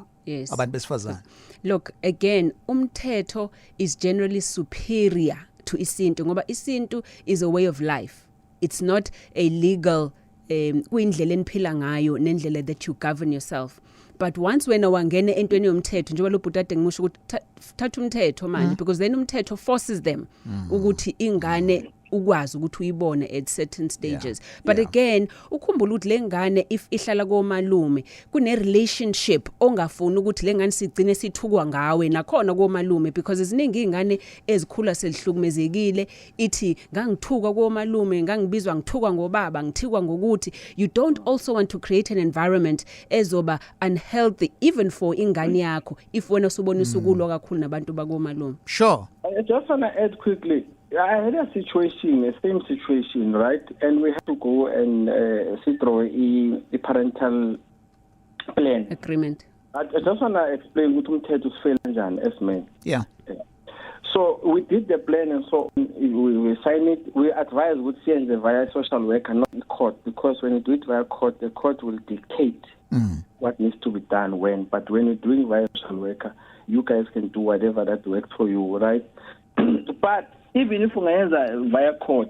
abantu besifazana. Look, again, umthetho is generally superior to isintu ngoba isintu is a way of life. It's not a legal kuyindlela eniphila ngayo nendlela that you govern yourself. But once wena wangene entweni yomthetho njengoba lo bhutade ngimusho ukuthi thatha umthetho manje because then umthetho forces them ukuthi ingane ukwazi ukuthi uyibone at certain stages. But again ukhumbula ukuthi lengane if ihlala komalume kune relationship ongafuni ukuthi lengane sigcine sithukwa ngawe nakhona komalume because iziningi ingane ezikhula selihlukumezekile ithi ngangithukwa komalume ngangibizwa ngithukwa ngobaba ngithikwa ngokuthi you don't also want to create an environment ezoba unhealthy even for ingane yakho if wena usubonisa ukulwa kakhulu nabantu bakomalume. Sure. I just want to add quickly. I had a same situation, right? And we had to go and see through a parental plan. Agreement. I just want to explain what umthetho usifela as men. Yeah. So we did the plan and so we signed it. We advised would send it via social worker, not the court, because when you do it via court, the court will dictate what needs to be done when. But when you're doing via social worker, you guys can do whatever that works for you, right? But even if ungayenza via court,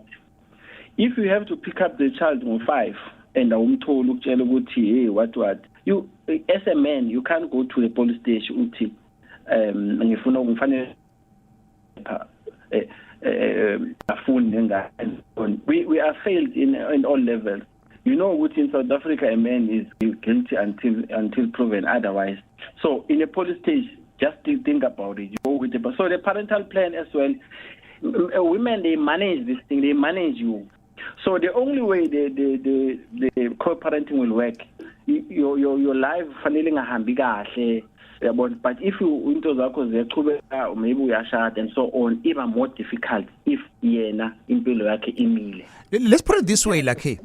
if you have to pick up the child on 5 and umtholo ukutshela ukuthi hey what you as a man you can't go to the police station uthi ngifuna ngifanele afuni ngengane. We are failed in all levels. You know what in South Africa a man is guilty until proven otherwise. So in a police station just think about it. You go with so the parental plan as well. women, they manage this thing, they manage you. So the only way the co-parenting will work, your life fanele ngahambi kahle. But if you into zakho ziyaqhubeka maybe uyashada and so on, even more difficult if yena impilo yakhe imile. Let's put it this way, Lucky.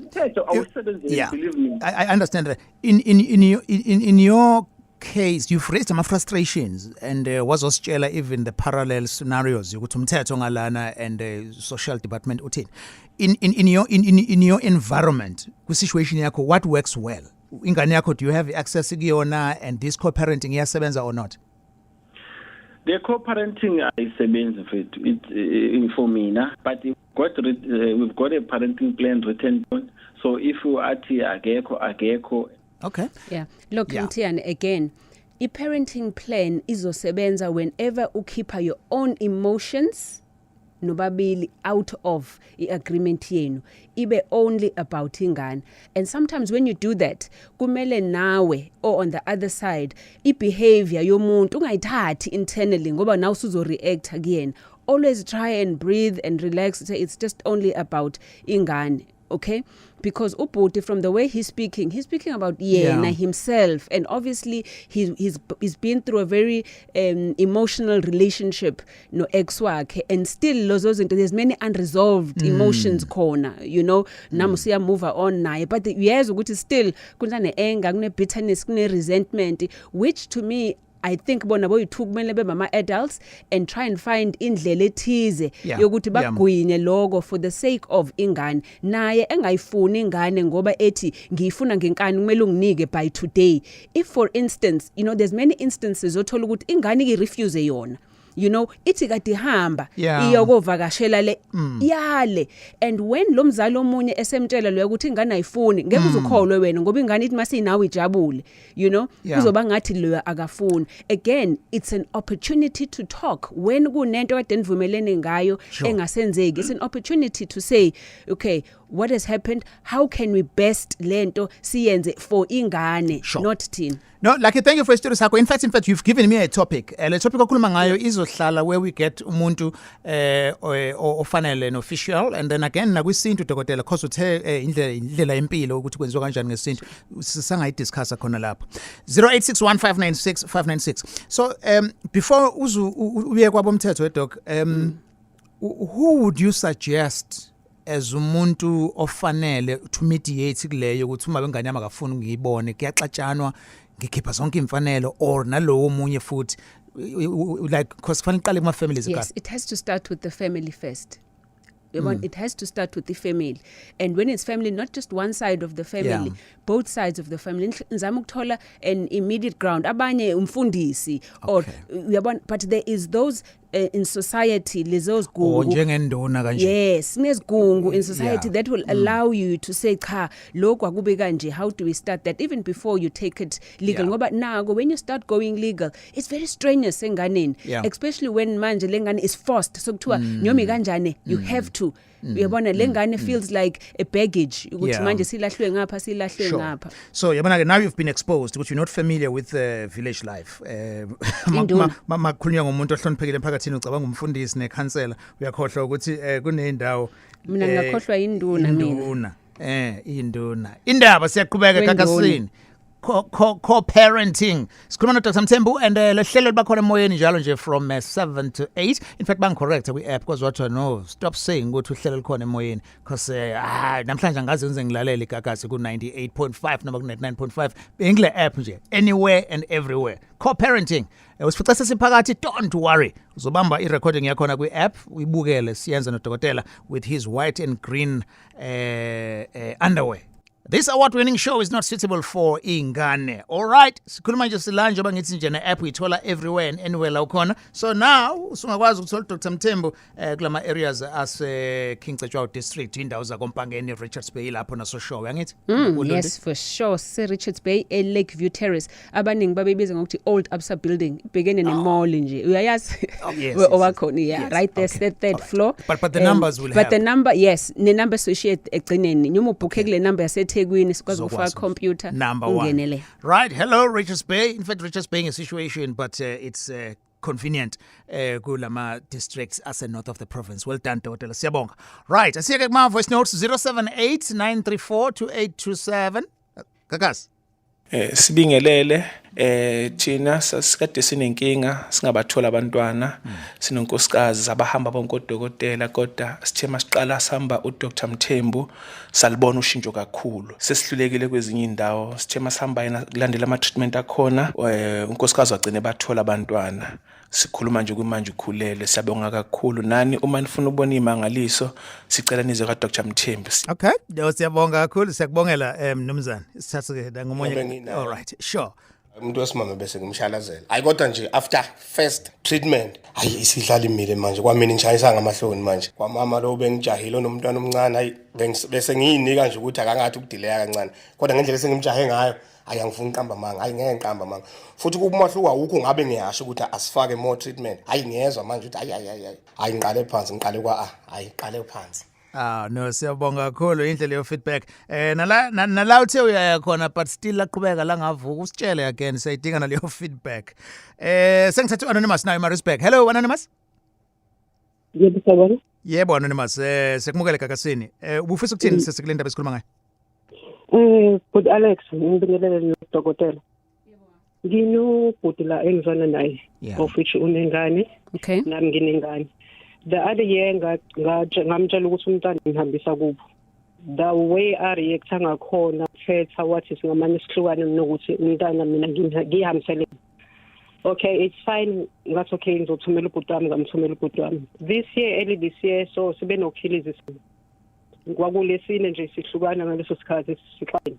Yeah, believe me. I understand that. In your case, you've raised some frustrations and was ositshela even the parallel scenarios ukuthi umthetho ngalana and social department uthini. In your environment, ku situation yakho, what works well? Ingane yakho, do you have access kuyona and this co-parenting iyasebenza or not? The co-parenting ayisebenzi mfethu it for mina, but we've got a parenting plan written down. So if you athi akekho. Okay. Yeah. Look, Mtiani, again, i-parenting plan izosebenza whenever ukhipha your own emotions nobabili out of i-agreement yenu, ibe only about ingane. And sometimes when you do that, kumele nawe or on the other side, i-behavior yomuntu ungayithathi internally ngoba now usuzo-react again. Always try and breathe and relax. Say it's just only about ingane. Okay, because Uputi, from the way he's speaking about Yena himself, and obviously he's been through a very emotional relationship, no ex-wake, and still there's many unresolved emotions corner, namusiya move on naye, but yes, ukuthi still kunane anger, kune bitterness, kune resentment, which to me, I think bona boyithu kumele bema adults and try and find indlela ethize yokuthi bagwinye logo for the sake of ingane, naye engayifuni ingane ngoba ethi ngiyifuna ngenkani kumele unginike by today. If for instance, there's many instances othola ukuthi ingane irefuse yona, ithi kade ihamba iyokovakashela le yale, and when lo mzali omunye esemtshela lo ukuthi ingane ayifuni, ngeke uzukholwe wena ngoba ingane ithi masinawe ijabule, kuzoba ngathi lo akafuni. Again, it's an opportunity to talk when kunento kade nivumelene ngayo engasenzeki. It's an opportunity to say, okay, what has happened, how can we best lento siyenze for ingane, not teen. No, Lucky, thank you for your story sakho. In fact, you've given me a topic. Le topic okhuluma ngayo izohlala where we get umuntu ofanele an official, and then again nakwisintu dokotela because uthe indlela impilo ukuthi kwenziwa kanjani ngesintu sisangayidiscussa khona lapho. 0861596596. So before uye kwabomthetho doc, who would you suggest as umuntu ofanele to mediate kuleyo ukuthi uma bengane yami akafuni ngiyibone kuyaxatshanwa ngikhipha zonke imfanelo or nalowo omunye futhi like because fanele iqale kuma families. Yes, it has to start with the family first. It has to start with the family, and when it's family, not just one side of the family, both sides of the family. Nizama ukuthola an immediate ground, abanye umfundisi, or but there is those in society, lezos gungu. Yes, gungu in society that will allow you to say, cha, lokhu akube kanje, how do we start that even before you take it legal? Ngoba now when you start going legal, it's very strenuous enganeni, especially when manje lengane is forced. So kuthiwa nyomi kanjani, you have to. Uyabona lengane feels like a baggage ukuthi manje silahlwe ngapha. So yabona now you've been exposed because you're not familiar with village life. Makhulunywa ngomuntu ohloniphekile emphakathini ucabanga umfundisi necounselor uyakhohlwa ukuthi kunendawo mina ngakhohlwa induna mina. Induna. Indaba siyaqhubeka kakasini. Co-parenting. Sikhuluma no Dr. Mthembu and lehlelo libakhona emoyeni njalo nje from 7 to 8. In fact bangicorrect kwi-app because what no stop saying ukuthi uhlelo likhona emoyeni because namhlanje angaze ngize ngilalele igagasi ku 98.5 noma ku 99.5 ngile app nje anywhere and everywhere. Co-parenting. Usifica sesiphakathi, don't worry. Uzobamba i-recording yakhona kwi-app uyibukele siyenza nodokotela with his white and green underwear. This award-winning show is not suitable for Yingane. All right. Sikhuluma nje silanje bangithi nje na-app uyithola everywhere and anywhere la ukhona. So now usungakwazi ukuthola Dr. Mthembu kulama areas ase King Cetshwayo district indawo zakompangeni Richards Bay lapho naso show yangithi. Yes, for sure. Richards Bay Lakeview Terrace. Abaningi babebiza ngokuthi Old Absa building ibhekene ne-mall nje. Uyayazi? Owakhona right there third floor. But the numbers will have. But the number, yes, ne number associate egcineni. Nyuma ubhukhe kule number yasethe sikwazi ukufaka computer number 1. Right, hello Richards Bay. In fact, Richards Bay is a situation, but it's convenient kulama districts ase north of the province. Well done Dr. Siyabonga. Right, asiyeke kuma voice notes 078-934-2827. Gagas. Sibingelele thina sasikade sinenkinga singabathola abantwana sinonkosikazi abahamba bonke odokotela kodwa sithe masiqala sihamba uDr Mthembu salibona ushintsho kakhulu sesihlulekile kwezinye indawo sithe masihamba yena kulandela ama treatment akhona unkosikazi wagcine bathola abantwana sikhuluma nje kumanje ukhulele siyabonga kakhulu nani uma nifuna ukubona imangaliso sicela nize ka Dr Mthembu. Okay, siyabonga kakhulu siyakubongela mnumzane isithathe ngomunye. All right, sure. Umuntu wesimame bese ngimshalazela ayikodwa nje after first treatment hayi isidlala imile manje kwamina ngishayisa ngamahloni manje kwamama lo bengijahile nomntwana omncane hayi bese ngiyinika nje ukuthi akangathi ukudelaya kancane kodwa ngendlela esengimjahe ngayo hayi angifuni iqamba manga hayi ngeke ngiqamba manga futhi kubumahluka ukho ngabe ngiyasho ukuthi asifake more treatment hayi ngiyezwa manje ukuthi hayi ngiqale phansi ngiqale kwa hayi qale phansi. No, siyabonga kakhulu indlela yo feedback. Nala uthe uyaya khona but still laqhubeka la ngavuka usitshele again sayidinga naleyo feedback. Sengithatha Anonymous nayo Marisburg. Hello Anonymous. Yebo sabona. Yebo Anonymous, sekumukele Gagasini. Ubufisa ukuthini sesikule ndaba esikhuluma ngayo? But Alex, ngibingelele nodokotela. Ngino bhuti la engizwana naye of which unengane. Okay. Nami nginengane. The other year ngamtshela ukuthi umntwana ngihambisa kubo. The way I react ngakhona fetha wathi singamane sihlukane nokuthi umntwana mina ngihambisele. Okay, it's fine. Ngathi okay ngizothumela ubhuti wami ngamthumela ubhuti wami. This year early this year so sibe nokhilizi. Kwakulesine nje sihlukana ngaleso sikhathi sixine.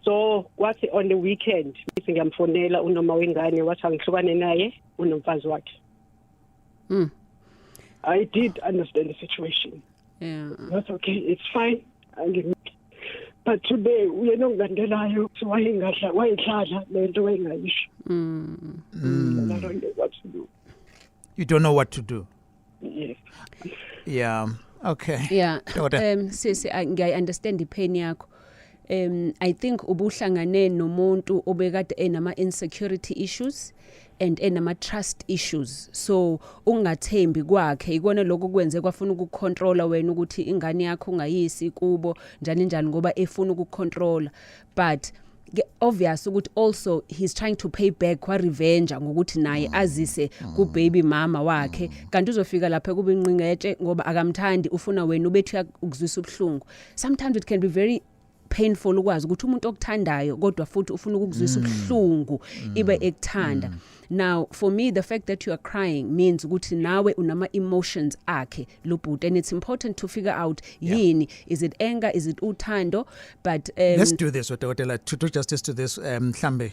So kwathi on the weekend ngiyamfonela unoma wengane wathi angihlukane naye unomfazi wakhe. I did understand the situation. Yeah. That's okay. It's fine. But today, we don't know wayidlala lento wayingayisho. I don't know what to do. You don't know what to do. Yes. Yeah. Okay. Yeah. Sisi I understand the pain yakho. I think ubuhlangane nomuntu obekade enama insecurity issues and enama trust issues, so ungathembi kwakhe ikona lokho kwenze kwafuna ukucontrola wena ukuthi ingane yakho ungayisi kubo njani ngoba efuna ukucontrola, but obvious ukuthi also he's trying to pay back kwa revenge ngokuthi naye azise ku baby mama wakhe kanti uzofika lapha kube inqingetshe ngoba akamthandi ufuna wena ubethu ukuzwisa ubhlungu. Sometimes it can be very painful ukwazi ukuthi umuntu okuthandayo kodwa futhi ufuna ukuzwisa ubhlungu ibe ekuthanda. Now for me the fact that you are crying means ukuthi nawe unama emotions akhe lo bhuti, and it's important to figure out yini, is it anger, is it uthando, but let's do this Dr. to do justice to this mhlambe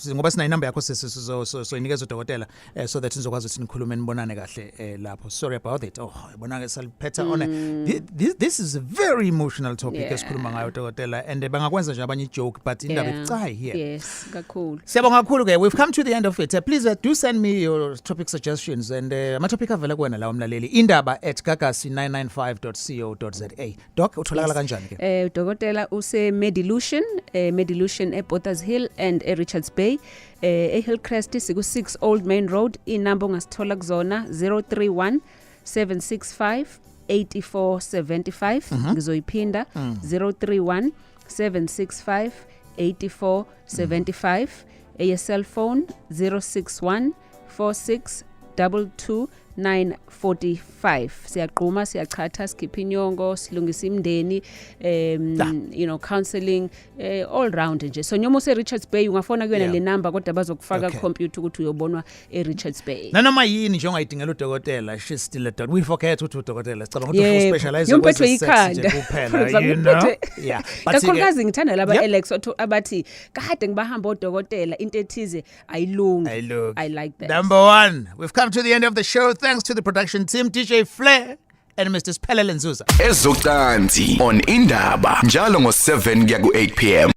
ngoba sina inamba yakho so inikeza udokotela so that sizokwazi ukuthi nikhulume nibonane kahle lapho. Sorry about it. Ibona ke saliphetha on this is a very emotional topic esikhuluma ngayo dokotela, and bangakwenza nje abanye joke but indaba icayi here. Yes, kakhulu. Siyabonga kakhulu ke. We've come to the end of it. Please do send me your topic suggestions and ama topic avela kuwena la umlaleli indaba@gagasi995.co.za. Doc utholakala kanjani ke? Dokotela use Medilution eBothers Hill and Richards Bay, Hillcrest siku 6 Old Main Road. Inamba ungasithola kuzona 031 765 8475. Ngizoyiphinda 031 765 8475. A cell phone 061 46 22945. Siyaqhuma siyachatha sikhipha inyongo silungisa imndeni counseling all round nje. So noma use Richards Bay ungafona kuyona le number kodwa bazokufaka computer ukuthi uyobonwa Richards Bay. Nanoma yini nje ongayidingela udokotela, she's still a doctor. We forget ukuthi udokotela sicabanga ukuthi uspecialize ikhanda kuphela, you know. Yeah. Kakhulukazi ngithanda laba Alex abathi kade ngibahamba odokotela into ethize ayilungi. I like that. Number 1, we've come to the end of the show. Thanks to the production team, DJ Flair and Mr. Spelele Nzuza. Ezocansi on Indaba njalo ngo 7 kuya ku 8 p.m.